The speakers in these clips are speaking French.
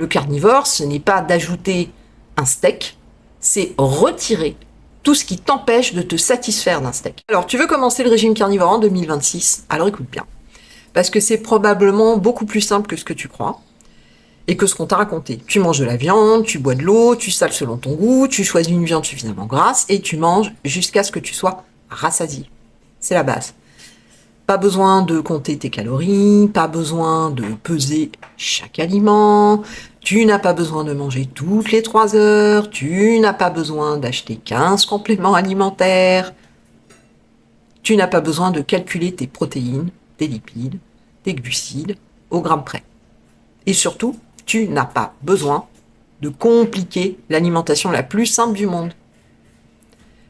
Le carnivore, ce n'est pas d'ajouter un steak, c'est retirer tout ce qui t'empêche de te satisfaire d'un steak. Alors, tu veux commencer le régime carnivore en 2026? Alors écoute bien, parce que c'est probablement beaucoup plus simple que ce que tu crois et que ce qu'on t'a raconté. Tu manges de la viande, tu bois de l'eau, tu sales selon ton goût, tu choisis une viande suffisamment grasse et tu manges jusqu'à ce que tu sois rassasié. C'est la base. Pas besoin de compter tes calories, pas besoin de peser chaque aliment, tu n'as pas besoin de manger toutes les 3 heures, tu n'as pas besoin d'acheter 15 compléments alimentaires, tu n'as pas besoin de calculer tes protéines, tes lipides, tes glucides au gramme près. Et surtout, tu n'as pas besoin de compliquer l'alimentation la plus simple du monde.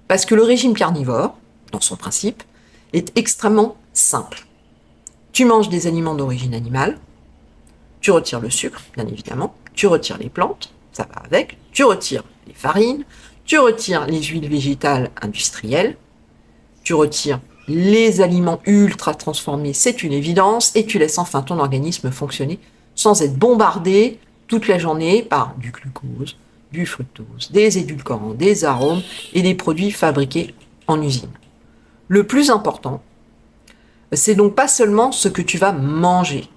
Parce que le régime carnivore, dans son principe, est extrêmement simple. Tu manges des aliments d'origine animale, tu retires le sucre, bien évidemment, tu retires les plantes, ça va avec, tu retires les farines, tu retires les huiles végétales industrielles, tu retires les aliments ultra transformés, c'est une évidence, et tu laisses enfin ton organisme fonctionner sans être bombardé toute la journée par du glucose, du fructose, des édulcorants, des arômes et des produits fabriqués en usine. Le plus important, c'est donc pas seulement ce que tu vas manger,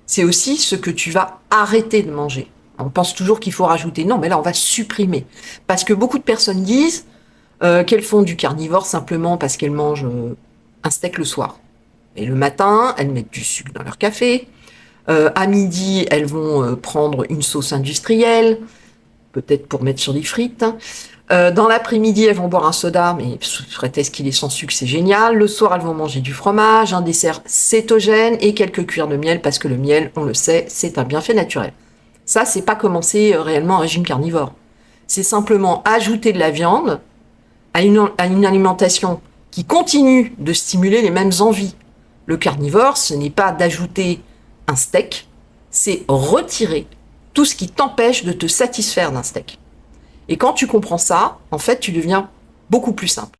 c'est aussi ce que tu vas arrêter de manger. On pense toujours qu'il faut rajouter. Non, mais là, on va supprimer. Parce que beaucoup de personnes disent qu'elles font du carnivore simplement parce qu'elles mangent un steak le soir. Et le matin, elles mettent du sucre dans leur café. À midi, elles vont prendre une sauce industrielle, peut-être pour mettre sur des frites. Dans l'après-midi, elles vont boire un soda, mais sous prétexte qu'il est sans sucre, c'est génial. Le soir, elles vont manger du fromage, un dessert cétogène et quelques cuillères de miel, parce que le miel, on le sait, c'est un bienfait naturel. Ça, c'est pas commencer réellement un régime carnivore. C'est simplement ajouter de la viande à une alimentation qui continue de stimuler les mêmes envies. Le carnivore, ce n'est pas d'ajouter un steak, c'est retirer tout ce qui t'empêche de te satisfaire d'un steak. Et quand tu comprends ça, en fait, tu deviens beaucoup plus simple.